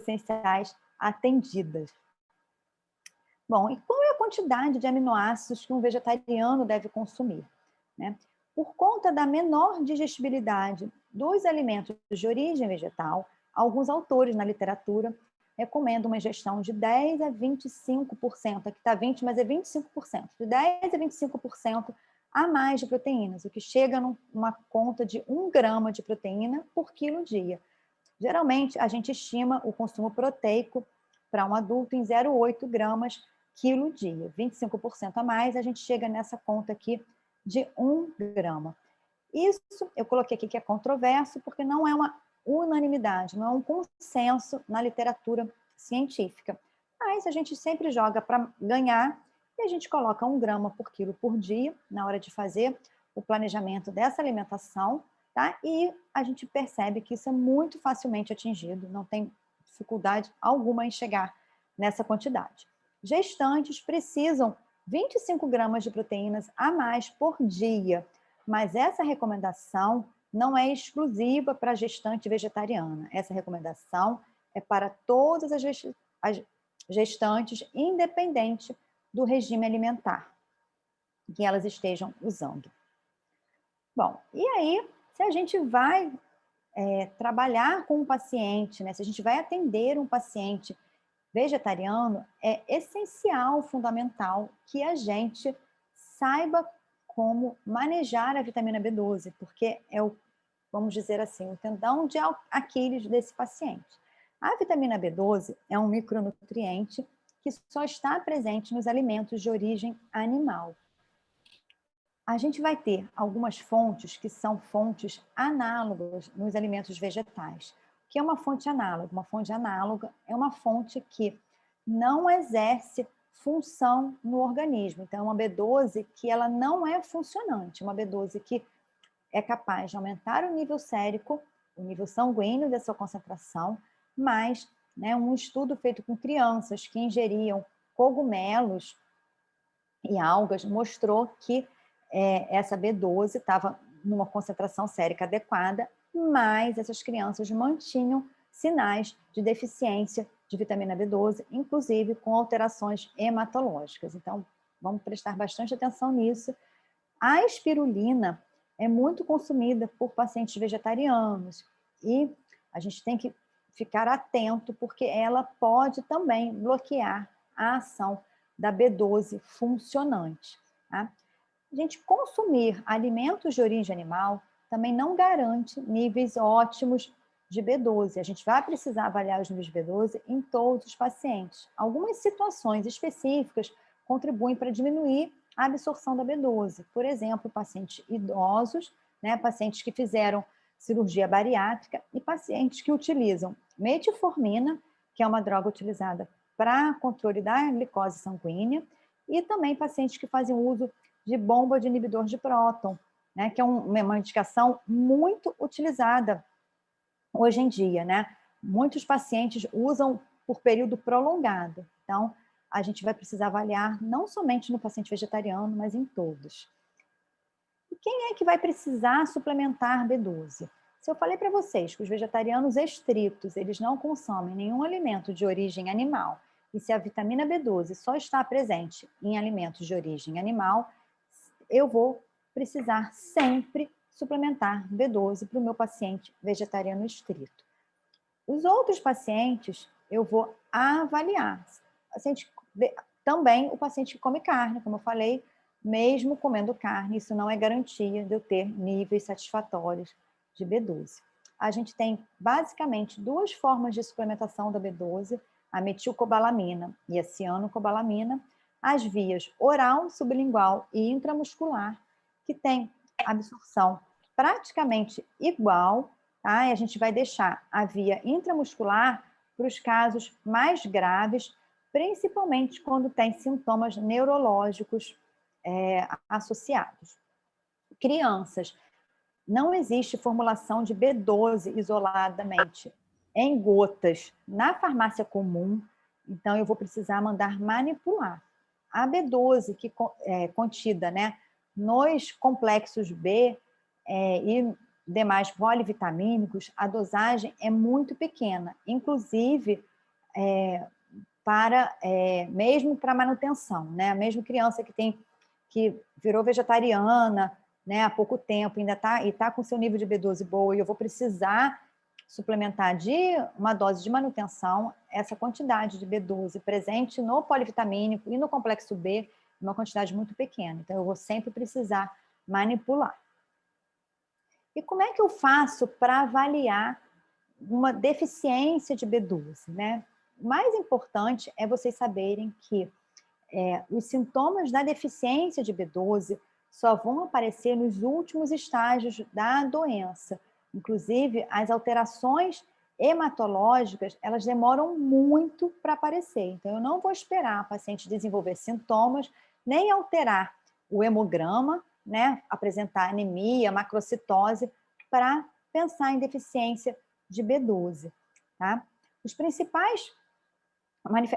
essenciais atendidas. Bom, e qual é a quantidade de aminoácidos que um vegetariano deve consumir, né? Por conta da menor digestibilidade dos alimentos de origem vegetal, alguns autores na literatura recomendam uma ingestão de 10 a 25%, aqui está 20, mas é 25%, de 10 a 25% a mais de proteínas, o que chega numa conta de 1 grama de proteína por quilo dia. Geralmente, a gente estima o consumo proteico para um adulto em 0,8 gramas quilo dia. 25% a mais, a gente chega nessa conta aqui de 1 grama. Isso eu coloquei aqui que é controverso, porque não é uma unanimidade, não é um consenso na literatura científica. Mas a gente sempre joga para ganhar e a gente coloca 1 grama por quilo por dia na hora de fazer o planejamento dessa alimentação, tá? E a gente percebe que isso é muito facilmente atingido, não tem dificuldade alguma em chegar nessa quantidade. Gestantes precisam 25 gramas de proteínas a mais por dia, mas essa recomendação não é exclusiva para a gestante vegetariana. Essa recomendação é para todas as gestantes, independente do regime alimentar que elas estejam usando. Bom, e aí, se a gente vai trabalhar com um paciente, né, se a gente vai atender um paciente vegetariano, é essencial, fundamental, que a gente saiba como manejar a vitamina B12, porque é o, vamos dizer assim, o tendão de Aquiles desse paciente. A vitamina B12 é um micronutriente que só está presente nos alimentos de origem animal. A gente vai ter algumas fontes que são fontes análogas nos alimentos vegetais. O que é uma fonte análoga? Uma fonte análoga é uma fonte que não exerce função no organismo. Então, é uma B12 que ela não é funcionante, uma B12 que é capaz de aumentar o nível sérico, o nível sanguíneo da sua concentração, mas, né, um estudo feito com crianças que ingeriam cogumelos e algas mostrou que essa B12 estava numa concentração sérica adequada, mas essas crianças mantinham sinais de deficiência de vitamina B12, inclusive com alterações hematológicas. Então, vamos prestar bastante atenção nisso. A espirulina é muito consumida por pacientes vegetarianos e a gente tem que ficar atento porque ela pode também bloquear a ação da B12 funcionante, tá? A gente consumir alimentos de origem animal também não garante níveis ótimos de B12. A gente vai precisar avaliar os níveis de B12 em todos os pacientes. Algumas situações específicas contribuem para diminuir a absorção da B12. Por exemplo, pacientes idosos, né, pacientes que fizeram cirurgia bariátrica e pacientes que utilizam metformina, que é uma droga utilizada para controle da glicose sanguínea, e também pacientes que fazem uso de bomba de inibidor de próton, né, que é uma medicação muito utilizada hoje em dia, né? Muitos pacientes usam por período prolongado. Então, a gente vai precisar avaliar não somente no paciente vegetariano, mas em todos. E quem é que vai precisar suplementar B12? Se eu falei para vocês que os vegetarianos estritos, eles não consomem nenhum alimento de origem animal, e se a vitamina B12 só está presente em alimentos de origem animal, eu vou precisar sempre suplementar B12 para o meu paciente vegetariano estrito. Os outros pacientes, eu vou avaliar. Também o paciente que come carne, como eu falei, mesmo comendo carne, isso não é garantia de eu ter níveis satisfatórios de B12. A gente tem basicamente duas formas de suplementação da B12, a metilcobalamina e a cianocobalamina, as vias oral, sublingual e intramuscular, que tem absorção praticamente igual, tá? E a gente vai deixar a via intramuscular para os casos mais graves, principalmente quando tem sintomas neurológicos associados. Crianças, não existe formulação de B12 isoladamente em gotas na farmácia comum, então eu vou precisar mandar manipular. A B12 que é contida, né, nos complexos B e demais polivitamínicos, a dosagem é muito pequena. Inclusive, mesmo para manutenção, né? Mesmo criança que virou vegetariana, né, há pouco tempo, ainda está com seu nível de B12 boa, e eu vou precisar suplementar de uma dose de manutenção, essa quantidade de B12 presente no polivitamínico e no complexo B, uma quantidade muito pequena. Então, eu vou sempre precisar manipular. E como é que eu faço para avaliar uma deficiência de B12, né? O mais importante é vocês saberem que os sintomas da deficiência de B12 só vão aparecer nos últimos estágios da doença. Inclusive, as alterações hematológicas, elas demoram muito para aparecer. Então, eu não vou esperar a paciente desenvolver sintomas, nem alterar o hemograma, né, apresentar anemia, macrocitose, para pensar em deficiência de B12. Tá?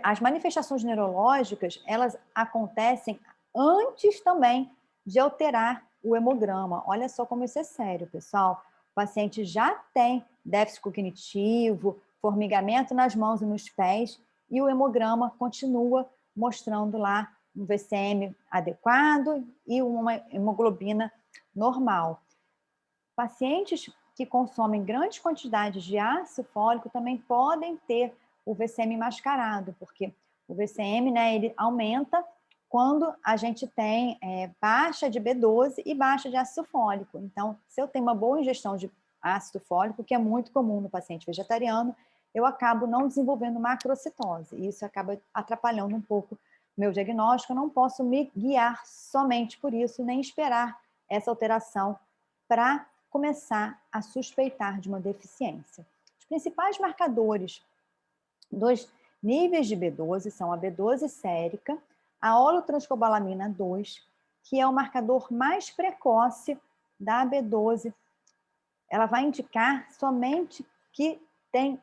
As manifestações neurológicas, elas acontecem antes também de alterar o hemograma. Olha só como isso é sério, pessoal. O paciente já tem déficit cognitivo, formigamento nas mãos e nos pés, e o hemograma continua mostrando lá um VCM adequado e uma hemoglobina normal. Pacientes que consomem grandes quantidades de ácido fólico também podem ter o VCM mascarado, porque o VCM, né, ele aumenta quando a gente tem baixa de B12 e baixa de ácido fólico. Então, se eu tenho uma boa ingestão de ácido fólico, que é muito comum no paciente vegetariano, eu acabo não desenvolvendo macrocitose, e isso acaba atrapalhando um pouco o meu diagnóstico. Eu não posso me guiar somente por isso, nem esperar essa alteração para começar a suspeitar de uma deficiência. Os principais marcadores dos níveis de B12 são a B12 sérica, a holotranscobalamina 2, que é o marcador mais precoce da B12. Ela vai indicar somente que tem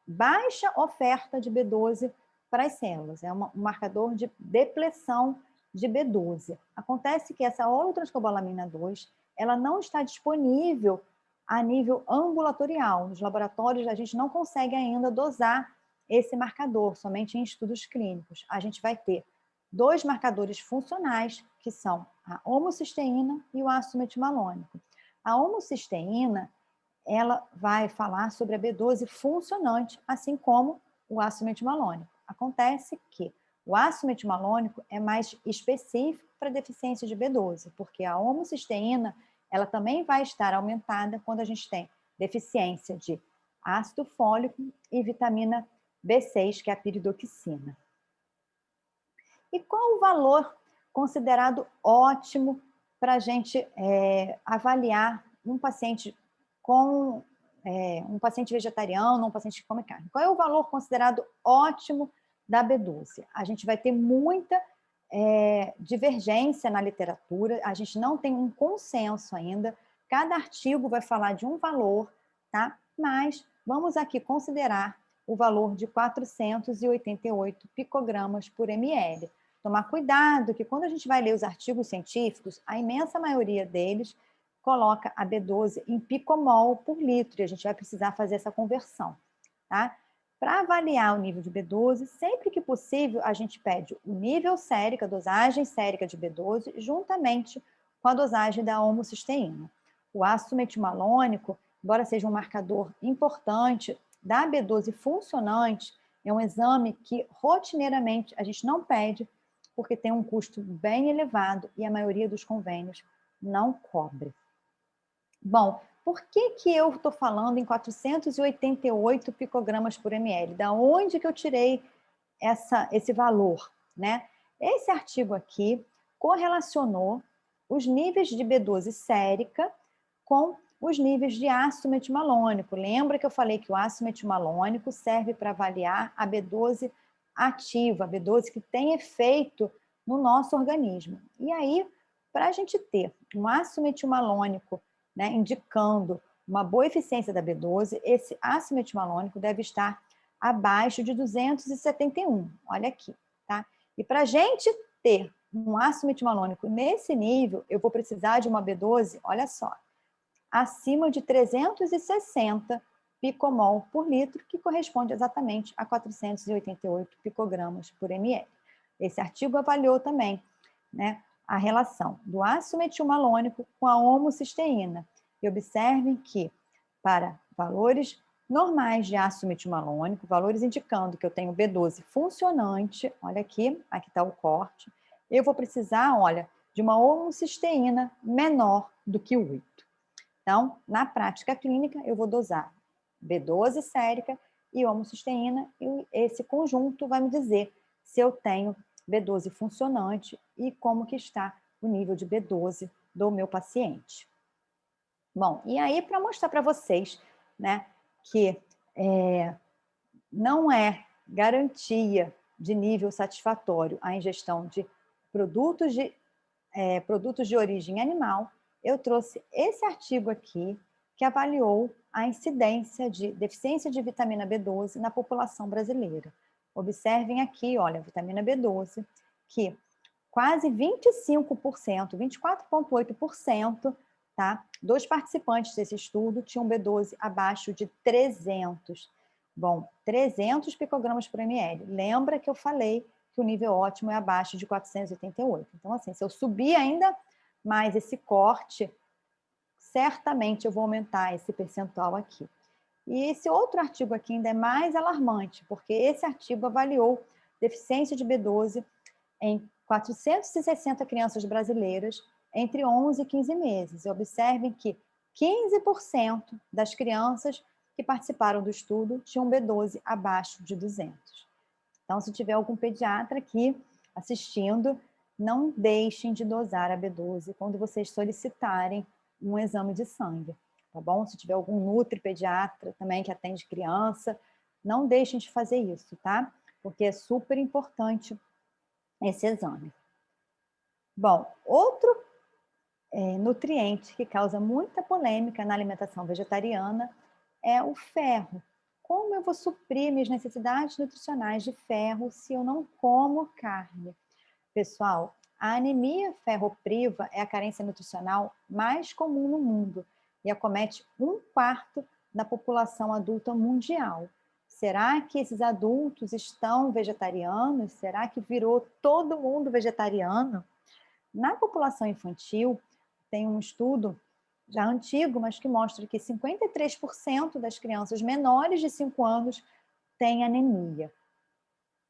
baixa oferta de B12 para as células. É um marcador de depressão de B12. Acontece que essa holotranscobalamina 2, ela não está disponível a nível ambulatorial. Nos laboratórios, a gente não consegue ainda dosar esse marcador, somente em estudos clínicos. A gente vai ter dois marcadores funcionais, que são a homocisteína e o ácido metilmalônico. A homocisteína, ela vai falar sobre a B12 funcionante, assim como o ácido metilmalônico. Acontece que o ácido metilmalônico é mais específico para deficiência de B12, porque a homocisteína, ela também vai estar aumentada quando a gente tem deficiência de ácido fólico e vitamina B6, que é a piridoxina. E qual o valor considerado ótimo para a gente avaliar um paciente um paciente vegetariano, um paciente que come carne? Qual é o valor considerado ótimo da B12? A gente vai ter muita divergência na literatura, a gente não tem um consenso ainda, cada artigo vai falar de um valor, tá? Mas vamos aqui considerar o valor de 488 picogramas por ml. Tomar cuidado que quando a gente vai ler os artigos científicos, a imensa maioria deles coloca a B12 em picomol por litro, e a gente vai precisar fazer essa conversão, tá? Para avaliar o nível de B12, sempre que possível, a gente pede o nível sérico, a dosagem sérica de B12, juntamente com a dosagem da homocisteína. O ácido metilmalônico, embora seja um marcador importante da B12 funcionante, é um exame que rotineiramente a gente não pede, porque tem um custo bem elevado e a maioria dos convênios não cobre. Bom, por que eu estou falando em 488 picogramas por ml? Da onde que eu tirei esse valor, né? Esse artigo aqui correlacionou os níveis de B12 sérica com os níveis de ácido metilmalônico. Lembra que eu falei que o ácido metilmalônico serve para avaliar a B12 ativa, a B12 que tem efeito no nosso organismo. E aí, para a gente ter um ácido metilmalônico, né, indicando uma boa eficiência da B12, esse ácido metilmalônico deve estar abaixo de 271. Olha aqui, tá? E para a gente ter um ácido metilmalônico nesse nível, eu vou precisar de uma B12, olha só, acima de 360 picomol por litro, que corresponde exatamente a 488 picogramas por ml. Esse artigo avaliou também, né, a relação do ácido metilmalônico com a homocisteína. E observem que, para valores normais de ácido metilmalônico, valores indicando que eu tenho B12 funcionante, olha aqui está o corte, eu vou precisar, olha, de uma homocisteína menor do que 8. Então, na prática clínica, eu vou dosar B12 sérica e homocisteína, e esse conjunto vai me dizer se eu tenho B12 funcionante e como que está o nível de B12 do meu paciente. Bom, e aí para mostrar para vocês, né, que não é garantia de nível satisfatório a ingestão de produtos de origem animal, eu trouxe esse artigo aqui, que avaliou a incidência de deficiência de vitamina B12 na população brasileira. Observem aqui, olha, vitamina B12, que quase 25%, 24,8%, tá, dos participantes desse estudo tinham B12 abaixo de 300. Bom, 300 picogramas por ml. Lembra que eu falei que o nível ótimo é abaixo de 488. Então, assim, se eu subir ainda mais esse corte, certamente eu vou aumentar esse percentual aqui. E esse outro artigo aqui ainda é mais alarmante, porque esse artigo avaliou deficiência de B12 em 460 crianças brasileiras entre 11 e 15 meses. E observem que 15% das crianças que participaram do estudo tinham B12 abaixo de 200. Então, se tiver algum pediatra aqui assistindo, não deixem de dosar a B12 quando vocês solicitarem um exame de sangue, tá bom? Se tiver algum nutri-pediatra também que atende criança, não deixem de fazer isso, tá? Porque é super importante esse exame. Bom, outro nutriente que causa muita polêmica na alimentação vegetariana é o ferro. Como eu vou suprir minhas necessidades nutricionais de ferro se eu não como carne? Pessoal, a anemia ferropriva é a carência nutricional mais comum no mundo e acomete 1/4 da população adulta mundial. Será que esses adultos estão vegetarianos? Será que virou todo mundo vegetariano? Na população infantil, tem um estudo já antigo, mas que mostra que 53% das crianças menores de 5 anos têm anemia.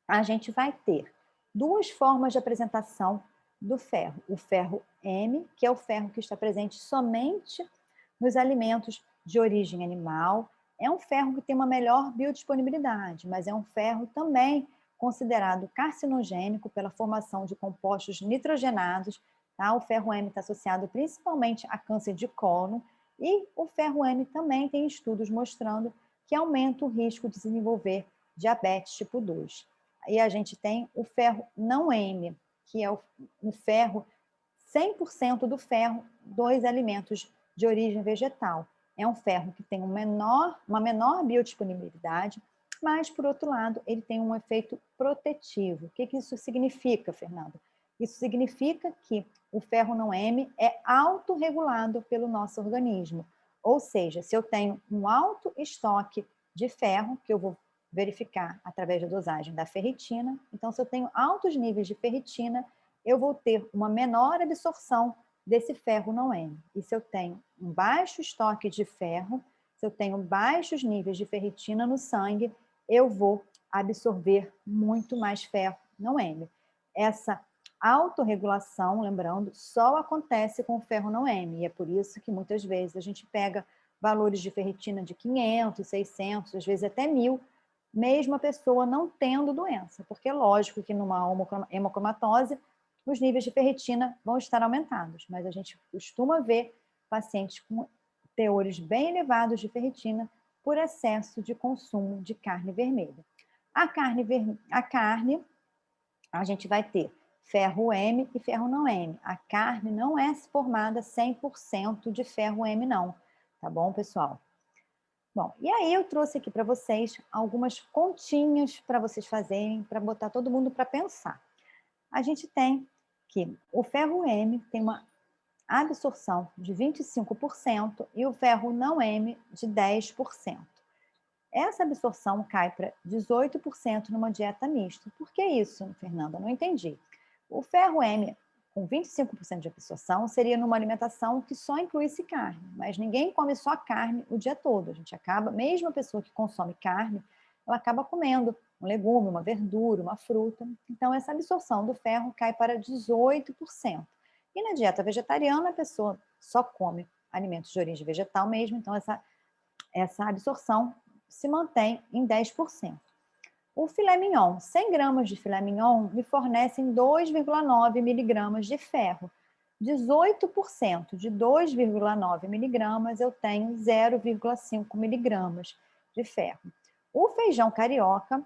A gente vai ter duas formas de apresentação do ferro. O ferro M, que é o ferro que está presente somente nos alimentos de origem animal. É um ferro que tem uma melhor biodisponibilidade, mas é um ferro também considerado carcinogênico pela formação de compostos nitrogenados. Tá? O ferro M está associado principalmente a câncer de cólon e o ferro M também tem estudos mostrando que aumenta o risco de desenvolver diabetes tipo 2. E a gente tem o ferro não M, que é o ferro, 100% do ferro dos alimentos de origem vegetal. É um ferro que tem uma menor biodisponibilidade, mas, por outro lado, ele tem um efeito protetivo. O que isso significa, Fernanda? Isso significa que o ferro não M é autorregulado pelo nosso organismo. Ou seja, se eu tenho um alto estoque de ferro, que eu vou verificar através da dosagem da ferritina, então se eu tenho altos níveis de ferritina, eu vou ter uma menor absorção desse ferro não M. E se eu tenho um baixo estoque de ferro, se eu tenho baixos níveis de ferritina no sangue, eu vou absorver muito mais ferro não M. Essa autorregulação, lembrando, só acontece com o ferro não M, e é por isso que muitas vezes a gente pega valores de ferritina de 500, 600, às vezes até 1000, mesmo a pessoa não tendo doença, porque é lógico que numa hemocromatose os níveis de ferritina vão estar aumentados, mas a gente costuma ver pacientes com teores bem elevados de ferritina por excesso de consumo de carne vermelha. A carne, a gente vai ter ferro M e ferro não M. A carne não é formada 100% de ferro M não, tá bom, pessoal? Bom, e aí eu trouxe aqui para vocês algumas continhas para vocês fazerem, para botar todo mundo para pensar. A gente tem que o ferro M tem uma absorção de 25% e o ferro não M de 10%. Essa absorção cai para 18% numa dieta mista. Por que isso, Fernanda? Não entendi. O ferro M, com 25% de absorção, seria numa alimentação que só incluísse carne, mas ninguém come só carne o dia todo. A gente acaba, mesmo a pessoa que consome carne, ela acaba comendo um legume, uma verdura, uma fruta. Então, essa absorção do ferro cai para 18%. E na dieta vegetariana, a pessoa só come alimentos de origem vegetal mesmo, então essa absorção se mantém em 10%. O filé mignon, 100 gramas de filé mignon me fornecem 2,9 miligramas de ferro. 18% de 2,9 miligramas eu tenho 0,5 miligramas de ferro. O feijão carioca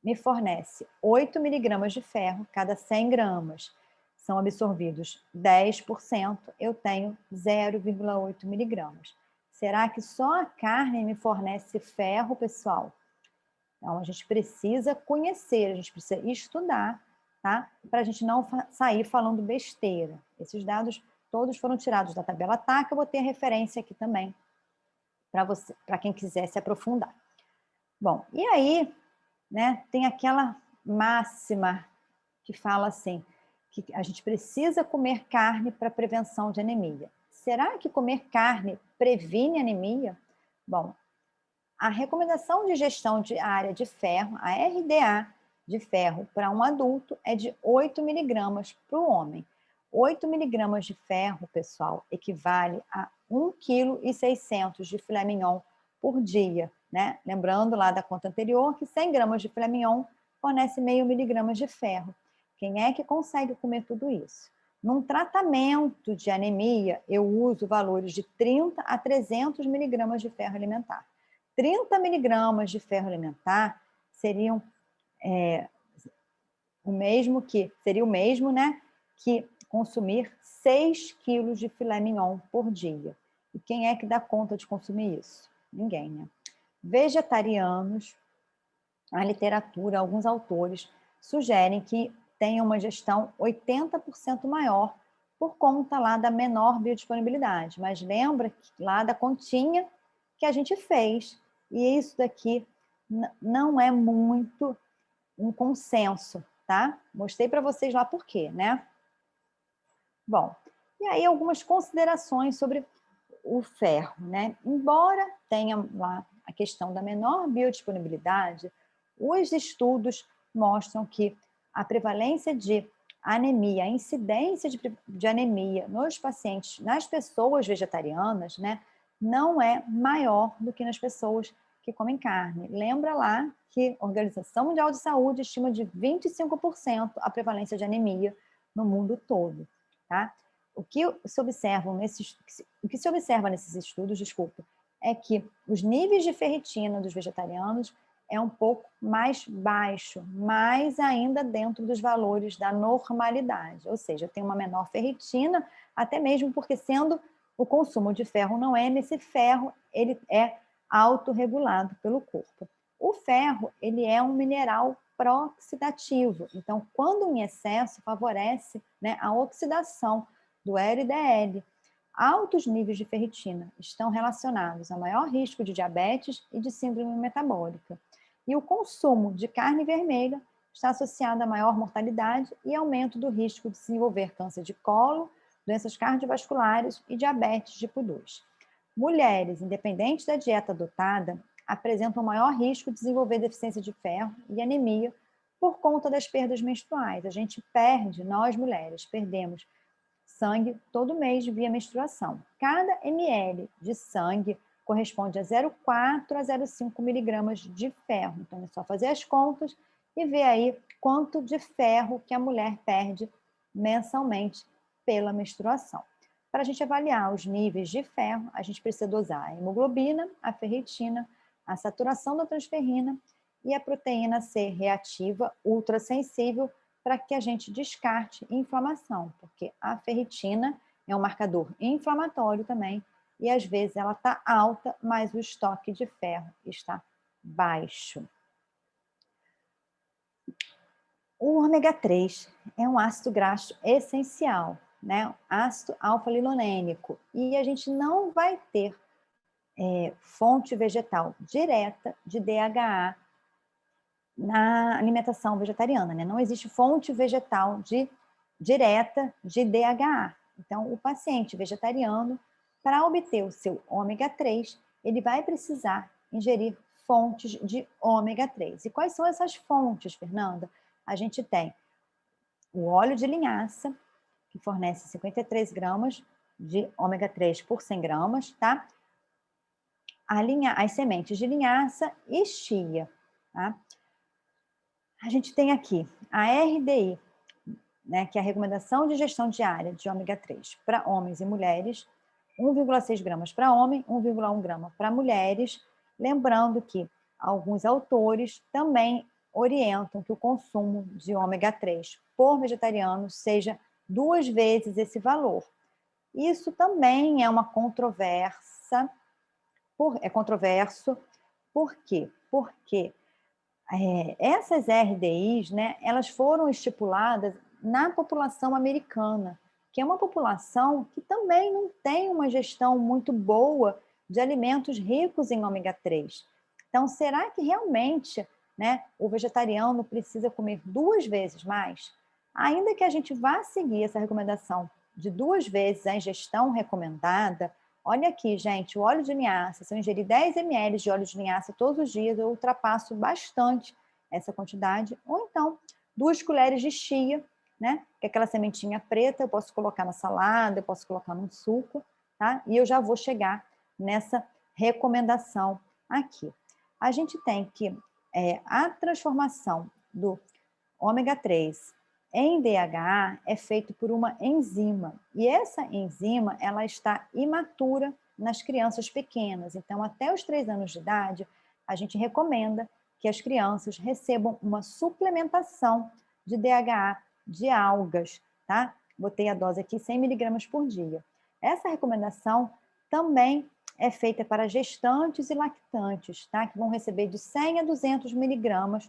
me fornece 8 miligramas de ferro cada 100 gramas. São absorvidos 10%, eu tenho 0,8 miligramas. Será que só a carne me fornece ferro, pessoal? Então, a gente precisa conhecer, a gente precisa estudar, tá? Para a gente não sair falando besteira. Esses dados todos foram tirados da tabela TAC, eu vou ter a referência aqui também para quem quiser se aprofundar. Bom, e aí, né, tem aquela máxima que fala assim, que a gente precisa comer carne para prevenção de anemia. Será que comer carne previne anemia? Bom, a recomendação de gestão diária de ferro, a RDA de ferro para um adulto é de 8 miligramas para o homem. 8 miligramas de ferro, pessoal, equivale a 1,6 kg de filé mignon por dia, né? Lembrando lá da conta anterior que 100 gramas de filé mignon fornece meio miligramas de ferro. Quem é que consegue comer tudo isso? Num tratamento de anemia, eu uso valores de 30 a 300 miligramas de ferro alimentar. 30 miligramas de ferro alimentar seriam seria o mesmo, né, que consumir 6 quilos de filé mignon por dia. E quem é que dá conta de consumir isso? Ninguém, né? Vegetarianos, a literatura, alguns autores sugerem que tenham uma gestão 80% maior por conta lá da menor biodisponibilidade. Mas lembra lá da continha que a gente fez. E isso daqui não é muito um consenso, tá? Mostrei para vocês lá por quê, né? Bom, e aí algumas considerações sobre o ferro, né? Embora tenha lá a questão da menor biodisponibilidade, os estudos mostram que a prevalência de anemia, a incidência de anemia nos pacientes, nas pessoas vegetarianas, né, não é maior do que nas pessoas que comem carne. Lembra lá que a Organização Mundial de Saúde estima de 25% a prevalência de anemia no mundo todo, tá? O que se observa nesses estudos, desculpa, é que os níveis de ferritina dos vegetarianos é um pouco mais baixo, mas ainda dentro dos valores da normalidade. Ou seja, tem uma menor ferritina, até mesmo porque sendo o consumo de ferro não é nesse ferro, ele é autorregulado pelo corpo. O ferro, ele é um mineral pró-oxidativo, então, quando em excesso, favorece, né, a oxidação do LDL. Altos níveis de ferritina estão relacionados a maior risco de diabetes e de síndrome metabólica. E o consumo de carne vermelha está associado a maior mortalidade e aumento do risco de desenvolver câncer de colo, doenças cardiovasculares e diabetes tipo 2. Mulheres, independente da dieta adotada, apresentam maior risco de desenvolver deficiência de ferro e anemia por conta das perdas menstruais. A gente perde, nós mulheres, perdemos sangue todo mês via menstruação. Cada ml de sangue corresponde a 0,4 a 0,5 miligramas de ferro. Então, é só fazer as contas e ver aí quanto de ferro que a mulher perde mensalmente pela menstruação. Para a gente avaliar os níveis de ferro, a gente precisa dosar a hemoglobina, a ferritina, a saturação da transferrina e a proteína C reativa ultrassensível para que a gente descarte inflamação, porque a ferritina é um marcador inflamatório também e às vezes ela está alta, mas o estoque de ferro está baixo. O ômega 3 é um ácido graxo essencial, né? Ácido alfa-linolênico. E a gente não vai ter fonte vegetal direta de DHA na alimentação vegetariana, né? Não existe fonte vegetal direta de DHA. Então, o paciente vegetariano, para obter o seu ômega 3, ele vai precisar ingerir fontes de ômega 3. E quais são essas fontes, Fernanda? A gente tem o óleo de linhaça, que fornece 53 gramas de ômega 3 por 100 gramas, tá? As sementes de linhaça e chia, tá? A gente tem aqui a RDI, né, que é a Recomendação de Ingestão Diária de ômega 3 para homens e mulheres, 1,6 gramas para homem, 1,1 grama para mulheres, lembrando que alguns autores também orientam que o consumo de ômega 3 por vegetariano seja 2 vezes esse valor. Isso também é uma controvérsia, é controverso, por quê? Porque essas RDIs, né, elas foram estipuladas na população americana, que é uma população que também não tem uma gestão muito boa de alimentos ricos em ômega 3. Então, será que realmente, né, o vegetariano precisa comer 2 vezes mais? Ainda que a gente vá seguir essa recomendação de 2 vezes a ingestão recomendada, olha aqui, gente, o óleo de linhaça, se eu ingerir 10 ml de óleo de linhaça todos os dias, eu ultrapasso bastante essa quantidade. Ou então, 2 colheres de chia, né? Que é aquela sementinha preta, eu posso colocar na salada, eu posso colocar num suco, tá? E eu já vou chegar nessa recomendação aqui. A gente tem que a transformação do ômega 3 em DHA é feito por uma enzima. E essa enzima, ela está imatura nas crianças pequenas. Então, até os 3 anos de idade, a gente recomenda que as crianças recebam uma suplementação de DHA de algas, tá? Botei a dose aqui, 100 miligramas por dia. Essa recomendação também é feita para gestantes e lactantes, tá? Que vão receber de 100 a 200 miligramas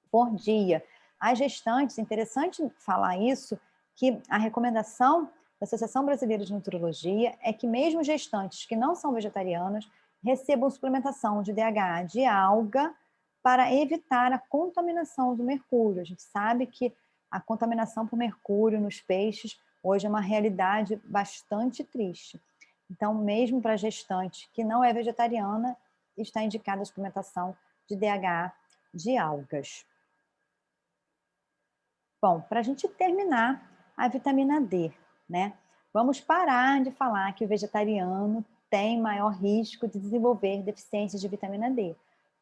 por dia. As gestantes, interessante falar isso, que a recomendação da Associação Brasileira de Nutrologia é que mesmo gestantes que não são vegetarianas recebam suplementação de DHA de alga para evitar a contaminação do mercúrio. A gente sabe que a contaminação por mercúrio nos peixes hoje é uma realidade bastante triste. Então, mesmo para gestante que não é vegetariana, está indicada a suplementação de DHA de algas. Bom, para a gente terminar, a vitamina D, né? Vamos parar de falar que o vegetariano tem maior risco de desenvolver deficiências de vitamina D,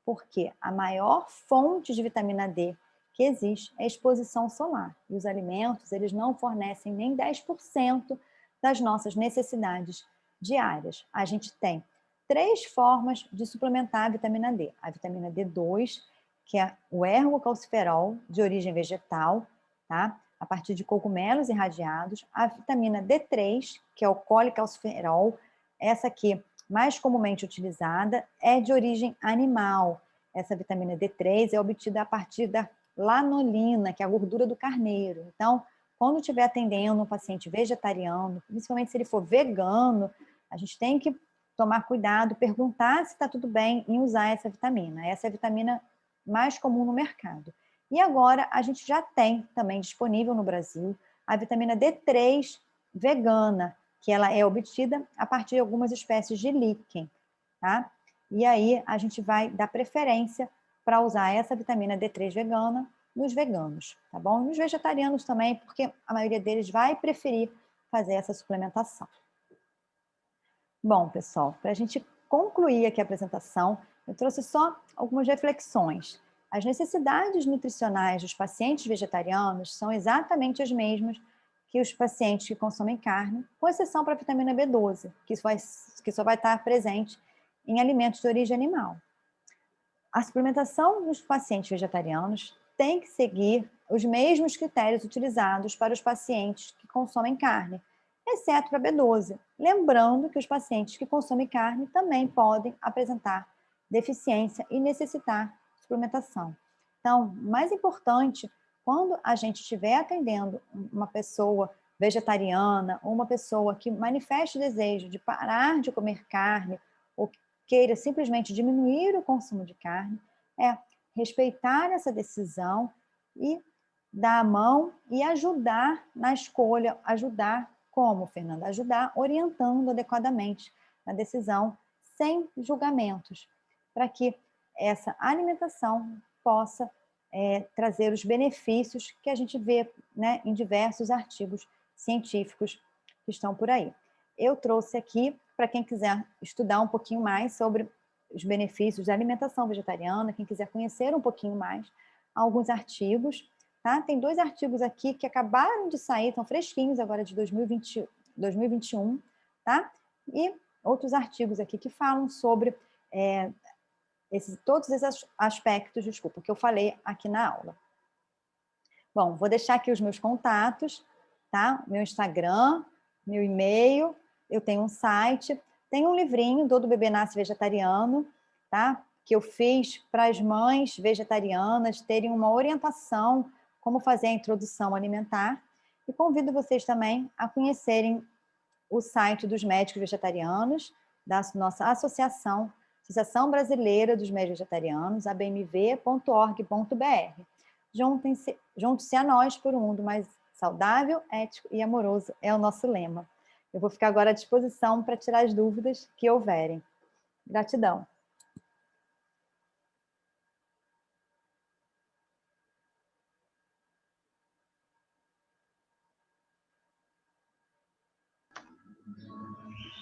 porque a maior fonte de vitamina D que existe é a exposição solar. E os alimentos, eles não fornecem nem 10% das nossas necessidades diárias. A gente tem 3 formas de suplementar a vitamina D. A vitamina D2, que é o ergocalciferol, de origem vegetal, tá? A partir de cogumelos irradiados. A vitamina D3, que é o colecalciferol, essa aqui mais comumente utilizada, é de origem animal. Essa vitamina D3 é obtida a partir da lanolina, que é a gordura do carneiro. Então, quando estiver atendendo um paciente vegetariano, principalmente se ele for vegano, a gente tem que tomar cuidado, perguntar se está tudo bem em usar essa vitamina. Essa é a vitamina mais comum no mercado. E agora a gente já tem também disponível no Brasil a vitamina D3 vegana, que ela é obtida a partir de algumas espécies de líquen, tá? E aí a gente vai dar preferência para usar essa vitamina D3 vegana nos veganos, tá bom? Nos vegetarianos também, porque a maioria deles vai preferir fazer essa suplementação. Bom, pessoal, para a gente concluir aqui a apresentação, eu trouxe só algumas reflexões. As necessidades nutricionais dos pacientes vegetarianos são exatamente as mesmas que os pacientes que consomem carne, com exceção para a vitamina B12, que só vai estar presente em alimentos de origem animal. A suplementação dos pacientes vegetarianos tem que seguir os mesmos critérios utilizados para os pacientes que consomem carne, exceto para B12. Lembrando que os pacientes que consomem carne também podem apresentar deficiência e necessitar suplementação. Então, mais importante, quando a gente estiver atendendo uma pessoa vegetariana ou uma pessoa que manifeste o desejo de parar de comer carne ou que queira simplesmente diminuir o consumo de carne, é respeitar essa decisão e dar a mão e ajudar na escolha. Ajudar como, Fernanda? Ajudar orientando adequadamente na decisão, sem julgamentos, para que essa alimentação possa trazer os benefícios que a gente vê, né, em diversos artigos científicos que estão por aí. Eu trouxe aqui, para quem quiser estudar um pouquinho mais sobre os benefícios da alimentação vegetariana, quem quiser conhecer um pouquinho mais, alguns artigos, tá? Tem 2 artigos aqui que acabaram de sair, estão fresquinhos agora de 2021, tá? E outros artigos aqui que falam sobre todos esses aspectos, desculpa, que eu falei aqui na aula. Bom, vou deixar aqui os meus contatos, tá? Meu Instagram, meu e-mail, eu tenho um site, tem um livrinho, Todo Bebê Nasce Vegetariano, tá? Que eu fiz para as mães vegetarianas terem uma orientação como fazer a introdução alimentar. E convido vocês também a conhecerem o site dos médicos vegetarianos, da nossa associação, Associação Brasileira dos Médicos Vegetarianos, abmv.org.br. Junte-se a nós por um mundo mais saudável, ético e amoroso, é o nosso lema. Eu vou ficar agora à disposição para tirar as dúvidas que houverem. Gratidão.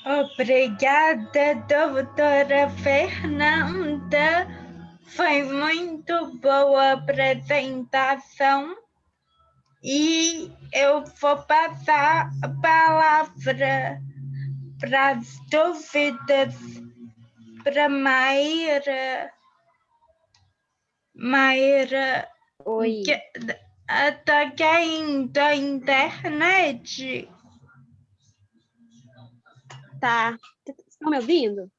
Obrigada, doutora Fernanda. Foi muito boa a apresentação. E eu vou passar a palavra para as dúvidas para Maíra. Maíra, Oi. está caindo a internet? Tá. Estão me ouvindo?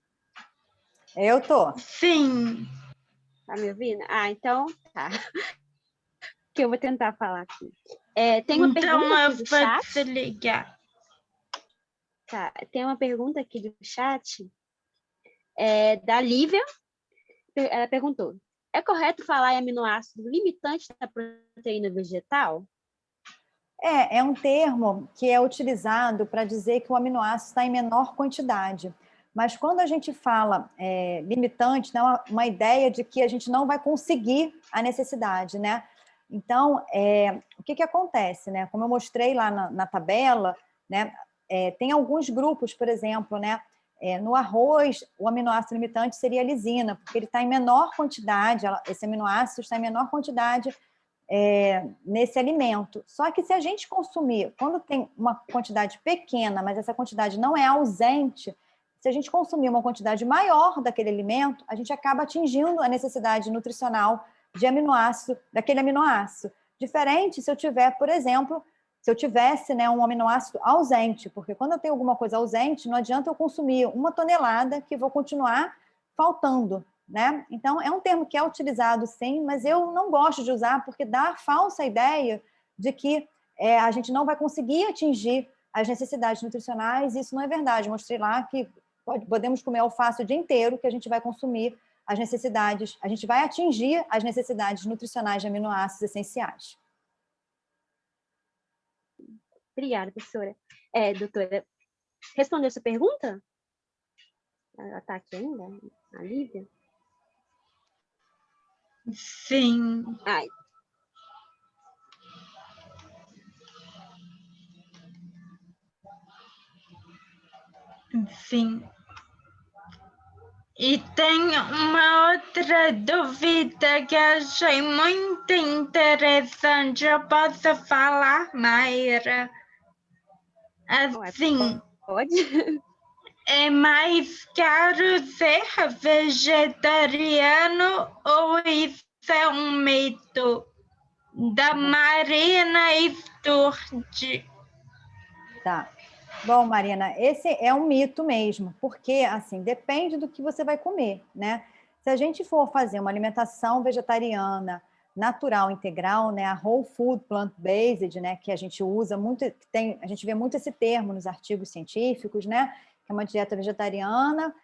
Eu tô. Sim. Tá me ouvindo? Ah, então tá. Que eu vou tentar falar aqui. Tem uma pergunta aqui do chat. Ligar. Tá. Tem uma pergunta aqui do chat da Lívia. Ela perguntou: é correto falar em aminoácido limitante da proteína vegetal? É um termo que é utilizado para dizer que o aminoácido está em menor quantidade. Mas quando a gente fala limitante, dá uma ideia de que a gente não vai conseguir a necessidade, né? Então, o que acontece, né? Como eu mostrei lá na tabela, né? Tem alguns grupos, por exemplo, né? No arroz, o aminoácido limitante seria a lisina, porque ele está em menor quantidade, esse aminoácido está em menor quantidade nesse alimento. Só que se a gente consumir, quando tem uma quantidade pequena, mas essa quantidade não é ausente, se a gente consumir uma quantidade maior daquele alimento, a gente acaba atingindo a necessidade nutricional de aminoácido, daquele aminoácido. Diferente se eu tiver, por exemplo, se eu tivesse, né, um aminoácido ausente, porque quando eu tenho alguma coisa ausente, não adianta eu consumir 1 tonelada que vou continuar faltando, né? Então, é um termo que é utilizado sim, mas eu não gosto de usar porque dá a falsa ideia de que a gente não vai conseguir atingir as necessidades nutricionais, e isso não é verdade. Mostrei lá que podemos comer alface o dia inteiro, que a gente vai consumir as necessidades, a gente vai atingir as necessidades nutricionais de aminoácidos essenciais. Obrigada, professora. Doutora, respondeu essa pergunta? Ela está aqui ainda, a Lívia? Sim. Ai. Sim. E tem uma outra dúvida que eu achei muito interessante. Eu posso falar, Maíra? Assim, pode? É mais caro ser vegetariano ou isso é um mito? Da Marina Sturge. Tá. Bom, Marina, esse é um mito mesmo, porque, assim, depende do que você vai comer, né? Se a gente for fazer uma alimentação vegetariana, natural, integral, né, a whole food plant-based, né, que a gente usa muito, a gente vê muito esse termo nos artigos científicos, né, que é uma dieta vegetariana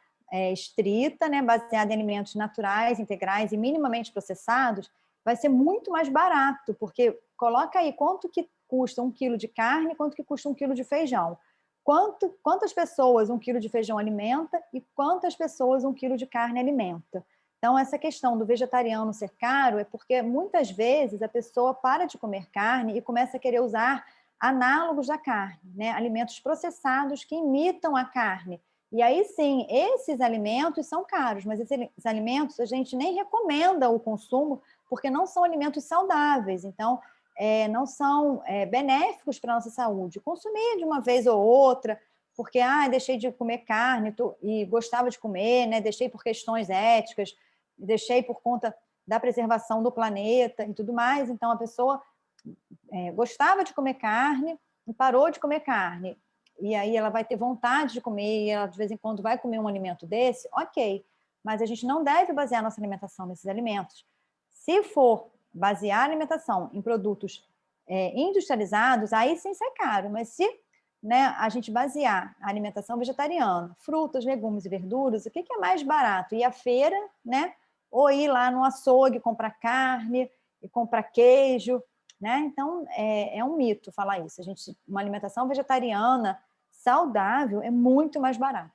estrita, né, baseada em alimentos naturais, integrais e minimamente processados, vai ser muito mais barato, porque coloca aí quanto que custa 1 quilo de carne, quanto que custa 1 quilo de feijão. Quantas pessoas 1 quilo de feijão alimenta e quantas pessoas 1 quilo de carne alimenta. Então, essa questão do vegetariano ser caro é porque muitas vezes a pessoa para de comer carne e começa a querer usar análogos da carne, né? Alimentos processados que imitam a carne. E aí sim, esses alimentos são caros, mas esses alimentos a gente nem recomenda o consumo porque não são alimentos saudáveis, então não são benéficos para a nossa saúde. Consumir de uma vez ou outra, porque deixei de comer carne e gostava de comer, né? Deixei por questões éticas, deixei por conta da preservação do planeta e tudo mais, então a pessoa gostava de comer carne e parou de comer carne. E aí ela vai ter vontade de comer, e ela de vez em quando vai comer um alimento desse, ok. Mas a gente não deve basear nossa alimentação nesses alimentos. Se for basear a alimentação em produtos industrializados, aí sim sai caro. Mas se a gente basear a alimentação vegetariana, frutas, legumes e verduras, o que é mais barato? Ir à feira, né? Ou ir lá no açougue comprar carne e comprar queijo, né? Então, é um mito falar isso. Uma alimentação vegetariana saudável é muito mais barata.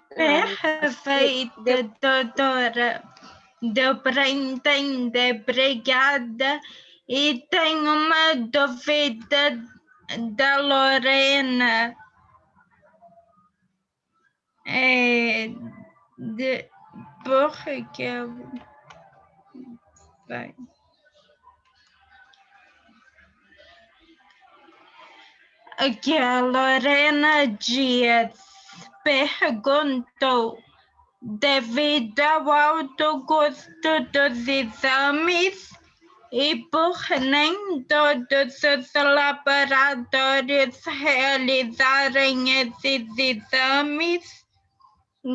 Perfeito, doutora. Deu para entender, obrigada. E tem uma dúvida da Lorena. Porque vai. Aqui a Lorena Dias perguntou: devido ao alto custo dos exames e por nem todos os laboratórios realizarem esses exames,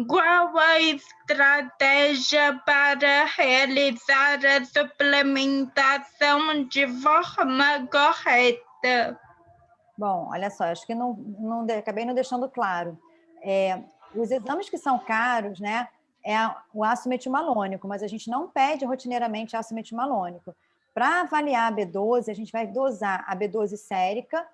qual a estratégia para realizar a suplementação de forma correta? Bom, olha só, acho que acabei não deixando claro. Os exames que são caros, né, é o ácido metilmalônico, mas a gente não pede rotineiramente ácido metilmalônico. Para avaliar a B12, a gente vai dosar a B12 sérica,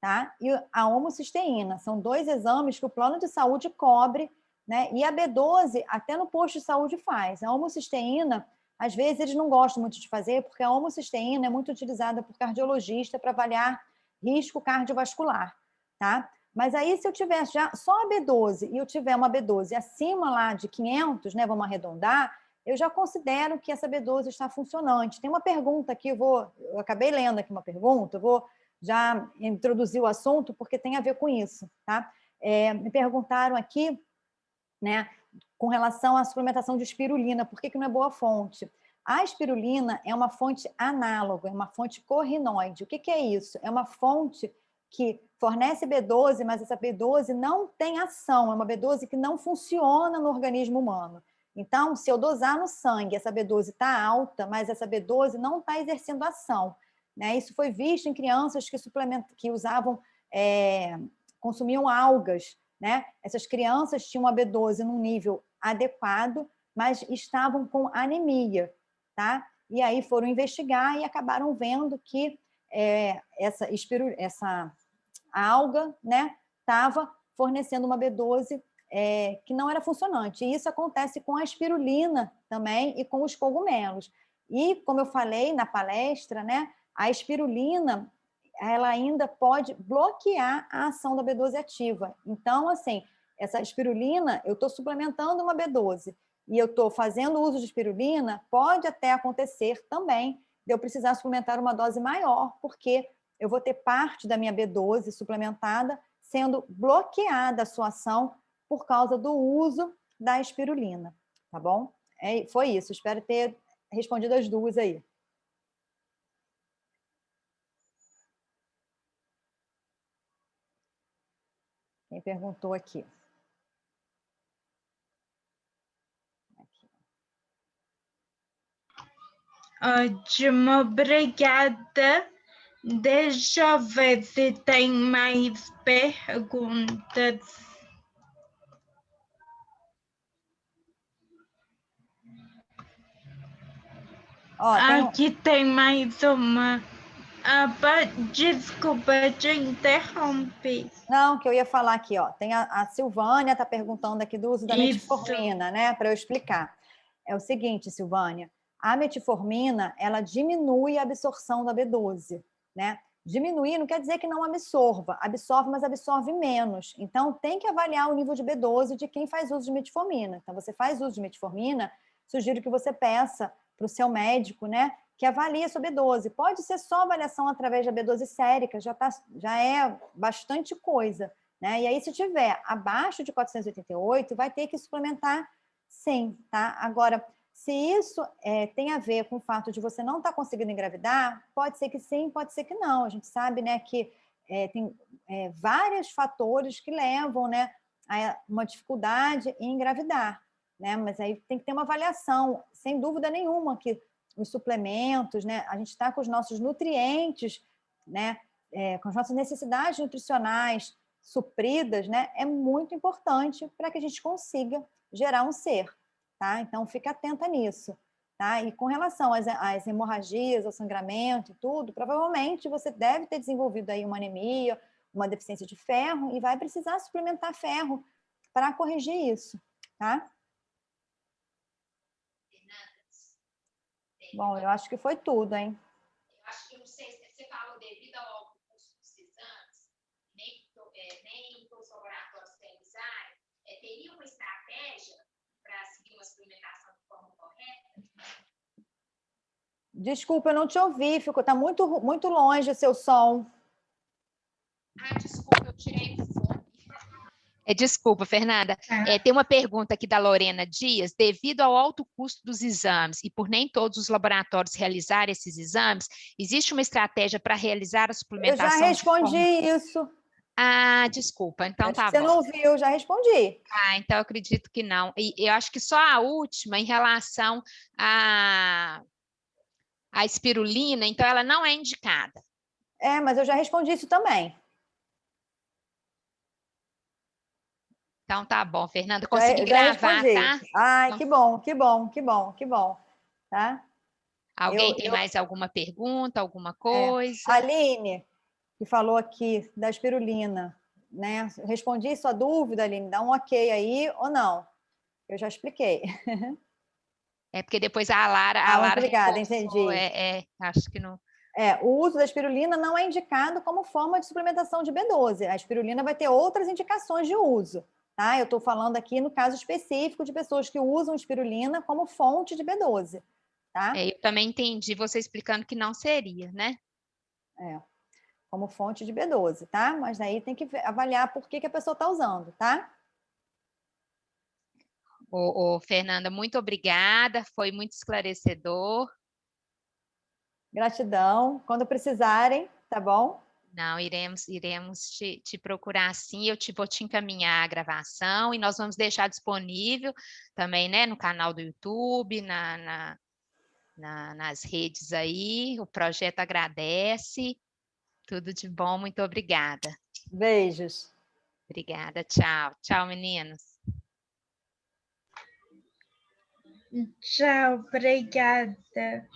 tá? E a homocisteína. São 2 exames que o plano de saúde cobre, né? E a B12, até no posto de saúde faz. A homocisteína, às vezes, eles não gostam muito de fazer, porque a homocisteína é muito utilizada por cardiologista para avaliar risco cardiovascular, tá? Mas aí, se eu tiver já só a B12 e eu tiver uma B12 acima lá de 500, né, vamos arredondar, eu já considero que essa B12 está funcionante. Tem uma pergunta aqui, eu acabei lendo aqui uma pergunta, eu vou já introduzir o assunto, porque tem a ver com isso, tá? Me perguntaram aqui, né, com relação à suplementação de espirulina, por que não é boa fonte? A espirulina é uma fonte análoga, é uma fonte corrinoide. O que é isso? É uma fonte que fornece B12, mas essa B12 não tem ação, é uma B12 que não funciona no organismo humano. Então, se eu dosar no sangue, essa B12 está alta, mas essa B12 não está exercendo ação, né? Isso foi visto em crianças que usavam, consumiam algas, né? Essas crianças tinham a B12 num nível adequado, mas estavam com anemia, tá? E aí foram investigar e acabaram vendo que essa alga, né, estava fornecendo uma B12 que não era funcionante. E isso acontece com a espirulina também e com os cogumelos. E, como eu falei na palestra, né, a espirulina ela ainda pode bloquear a ação da B12 ativa. Então, assim, essa espirulina, eu estou suplementando uma B12 e eu estou fazendo uso de espirulina, pode até acontecer também de eu precisar suplementar uma dose maior, porque eu vou ter parte da minha B12 suplementada sendo bloqueada a sua ação por causa do uso da espirulina, tá bom? Foi isso, espero ter respondido as duas aí. Quem perguntou aqui? Ótimo, obrigada. Deixa eu ver se tem mais perguntas. Ó, Aqui tem mais uma. Desculpa, te interrompi. Não, que eu ia falar aqui, ó. Tem a Silvânia está perguntando aqui do uso da metformina, né? Para eu explicar. É o seguinte, Silvânia, a metformina, ela diminui a absorção da B12, né? Diminuir não quer dizer que não absorva, absorve, mas absorve menos. Então, tem que avaliar o nível de B12 de quem faz uso de metformina. Então, você faz uso de metformina, sugiro que você peça para o seu médico, né? Que avalie a sua B12. Pode ser só avaliação através da B12 sérica, já é bastante coisa, né? E aí, se tiver abaixo de 488, vai ter que suplementar sim, tá? Agora, se isso tem a ver com o fato de você não estar conseguindo engravidar, pode ser que sim, pode ser que não. A gente sabe, né, que tem vários fatores que levam, né, a uma dificuldade em engravidar, né? Mas aí tem que ter uma avaliação, sem dúvida nenhuma, que os suplementos, né? A gente está com os nossos nutrientes, né? Com as nossas necessidades nutricionais supridas, né? É muito importante para que a gente consiga gerar um ser, tá? Então, fica atenta nisso, tá? E com relação às hemorragias, ao sangramento e tudo, provavelmente você deve ter desenvolvido aí uma anemia, uma deficiência de ferro e vai precisar suplementar ferro para corrigir isso, tá? Bom, eu acho que foi tudo, hein? Eu acho que, eu não sei, você falou devido ao alto custo dos exames, nem todos os laboratórios realizarem, teria uma estratégia para seguir uma suplementação de forma correta? Desculpa, eu não te ouvi, tá muito, muito longe o seu som. Desculpa, eu tirei o fone. Desculpa, Fernanda. Tem uma pergunta aqui da Lorena Dias. Devido ao alto custo dos exames e por nem todos os laboratórios realizarem esses exames, existe uma estratégia para realizar a suplementação? Eu já respondi isso. Desculpa. Então tá bom. Você não ouviu, já respondi. Então eu acredito que não. E eu acho que só a última, em relação à espirulina, então ela não é indicada. Mas eu já respondi isso também. Então tá bom, Fernanda, consegui gravar, tá? Ai, então... que bom, tá? Alguém tem mais alguma pergunta, alguma coisa? Aline, que falou aqui da espirulina, né? Respondi sua dúvida, Aline, dá um ok aí ou não? Eu já expliquei. Porque depois a Lara obrigada, reforçou, entendi. Acho que não... O uso da espirulina não é indicado como forma de suplementação de B12. A espirulina vai ter outras indicações de uso, tá? Eu estou falando aqui no caso específico de pessoas que usam espirulina como fonte de B12, tá? Eu também entendi você explicando que não seria, né? Como fonte de B12, tá? Mas aí tem que avaliar por que a pessoa está usando, tá? Fernanda, muito obrigada, foi muito esclarecedor. Gratidão. Quando precisarem, tá bom? Não, iremos te procurar sim, vou te encaminhar a gravação e nós vamos deixar disponível também, né, no canal do YouTube, nas redes aí. O projeto agradece. Tudo de bom, muito obrigada. Beijos. Obrigada, tchau. Tchau, meninos. Tchau, obrigada.